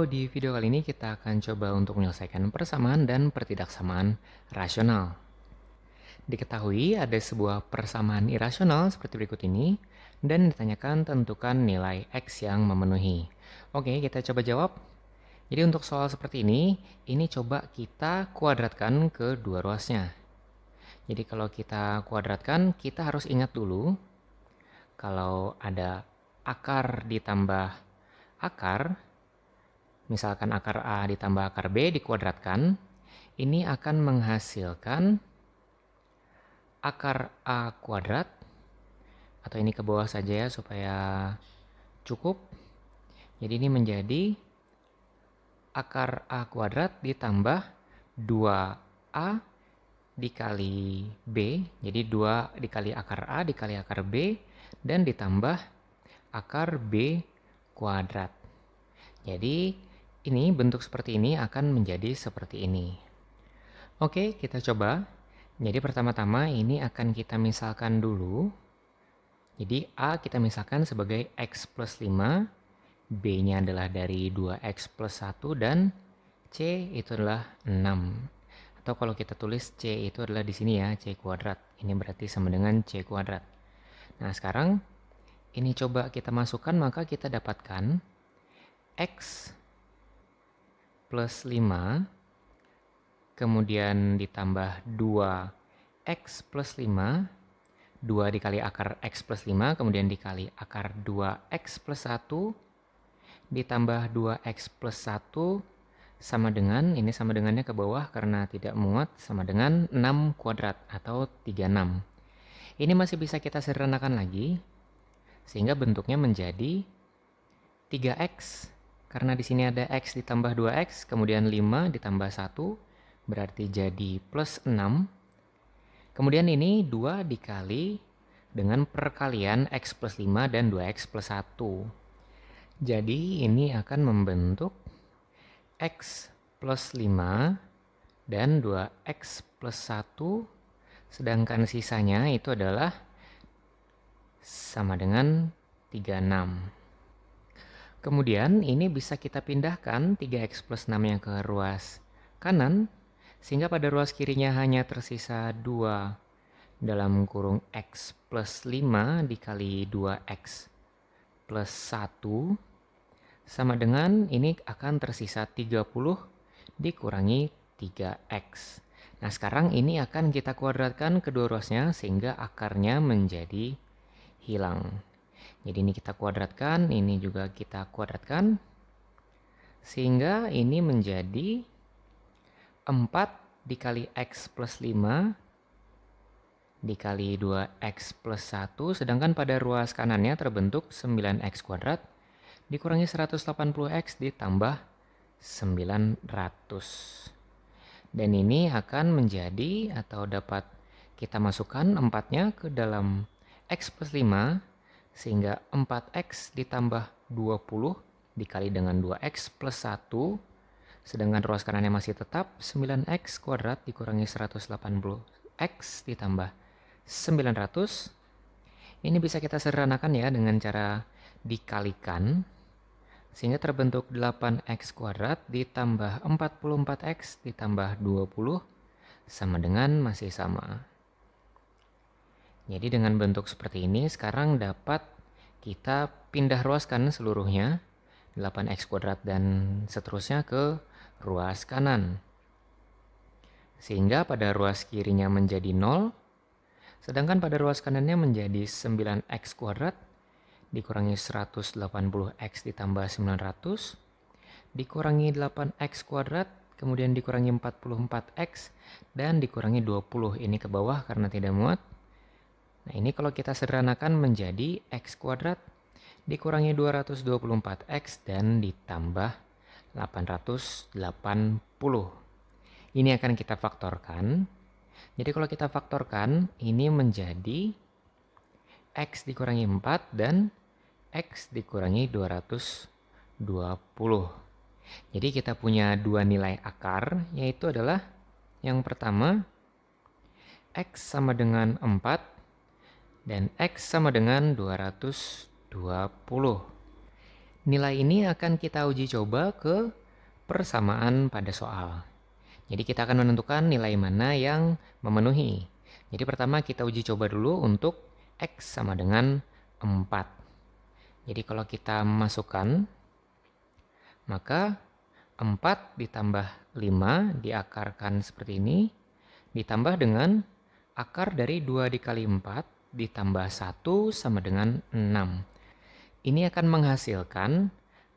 di video kali ini kita akan coba untuk menyelesaikan persamaan dan pertidaksamaan rasional. Diketahui ada sebuah persamaan irasional seperti berikut ini, dan ditanyakan tentukan nilai X yang memenuhi. Oke, kita coba jawab. Jadi untuk soal seperti ini coba kita kuadratkan ke dua ruasnya. Jadi kalau kita kuadratkan, kita harus ingat dulu, kalau ada akar ditambah akar, misalkan akar A ditambah akar B dikuadratkan, ini akan menghasilkan akar A kuadrat, atau ini ke bawah saja ya supaya cukup. Jadi ini menjadi akar A kuadrat ditambah 2A dikali B, jadi 2 dikali akar A dikali akar B, dan ditambah akar B kuadrat. Jadi ini bentuk seperti ini akan menjadi seperti ini. Oke, kita coba. Jadi pertama-tama ini akan kita misalkan dulu. Jadi A kita misalkan sebagai X plus 5, B-nya adalah dari 2X plus 1, dan C itu adalah 6. Atau kalau kita tulis C itu adalah di sini ya, C kuadrat. Ini berarti sama dengan C kuadrat. Nah sekarang ini coba kita masukkan, maka kita dapatkan X plus 5, kemudian ditambah 2x plus 5, 2 dikali akar x plus 5, kemudian dikali akar 2x plus 1, ditambah 2x plus 1, sama dengan, ini sama dengannya ke bawah karena tidak muat, sama dengan 6 kuadrat atau 36. Ini masih bisa kita sederhanakan lagi, sehingga bentuknya menjadi 3x. Karena di sini ada x ditambah 2x, kemudian 5 ditambah 1, berarti jadi plus 6. Kemudian ini 2 dikali dengan perkalian x plus 5 dan 2x plus 1. Jadi ini akan membentuk x plus 5 dan 2x plus 1, sedangkan sisanya itu adalah sama dengan 36. Kemudian ini bisa kita pindahkan 3x plus 6-nya ke ruas kanan, sehingga pada ruas kirinya hanya tersisa 2 dalam kurung x plus 5 dikali 2x plus 1, sama dengan ini akan tersisa 30 dikurangi 3x. Nah sekarang ini akan kita kuadratkan kedua ruasnya sehingga akarnya menjadi hilang. Jadi ini kita kuadratkan, ini juga kita kuadratkan, sehingga ini menjadi 4 dikali x plus 5 dikali 2x plus 1, sedangkan pada ruas kanannya terbentuk 9x kuadrat dikurangi 180x ditambah 900. Dan ini akan menjadi, atau dapat kita masukkan 4-nya ke dalam x plus 5, sehingga 4x ditambah 20 dikali dengan 2x plus 1, sedangkan ruas kanannya masih tetap 9x kuadrat dikurangi 180x ditambah 900. Ini bisa kita sederhanakan ya dengan cara dikalikan, sehingga terbentuk 8x kuadrat ditambah 44x ditambah 20 sama dengan masih sama. Jadi dengan bentuk seperti ini sekarang dapat kita pindah ruas kanan seluruhnya, 8x kuadrat dan seterusnya ke ruas kanan. Sehingga pada ruas kirinya menjadi 0, sedangkan pada ruas kanannya menjadi 9x kuadrat dikurangi 180x ditambah 900, dikurangi 8x kuadrat, kemudian dikurangi 44x, dan dikurangi 20. Ini ke bawah karena tidak muat. Nah ini kalau kita sederhanakan menjadi x kuadrat dikurangi 224x dan ditambah 880. Ini akan kita faktorkan. Jadi kalau kita faktorkan ini menjadi x dikurangi 4 dan x dikurangi 220. Jadi kita punya dua nilai akar, yaitu adalah yang pertama x sama dengan 4 dan x sama dengan 220. Nilai ini akan kita uji coba ke persamaan pada soal. Jadi kita akan menentukan nilai mana yang memenuhi. Jadi pertama kita uji coba dulu untuk X sama dengan 4. Jadi kalau kita masukkan, maka 4 ditambah 5 diakarkan seperti ini, ditambah dengan akar dari 2 dikali 4 ditambah 1 sama dengan 6. Ini akan menghasilkan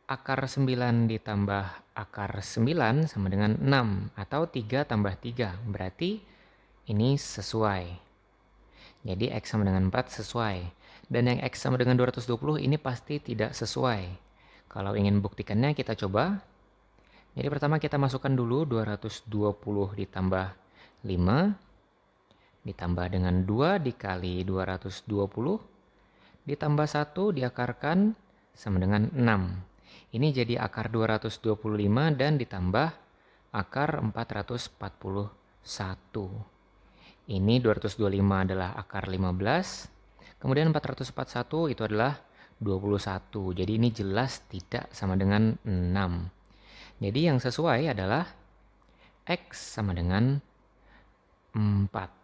akar 9 ditambah akar 9 sama dengan 6 atau 3 tambah 3. Berarti ini sesuai. Jadi X sama dengan 4 sesuai. Dan yang X sama dengan 220 ini pasti tidak sesuai. Kalau ingin buktikannya kita coba. Jadi pertama kita masukkan dulu 220 ditambah 5 ditambah dengan 2 dikali 220 ditambah 1 diakarkan sama dengan 6. Ini jadi akar 225 dan ditambah akar 441. Ini 225 adalah akar 15. Kemudian 441 itu adalah 21. Jadi ini jelas tidak sama dengan 6. Jadi yang sesuai adalah X sama dengan 4.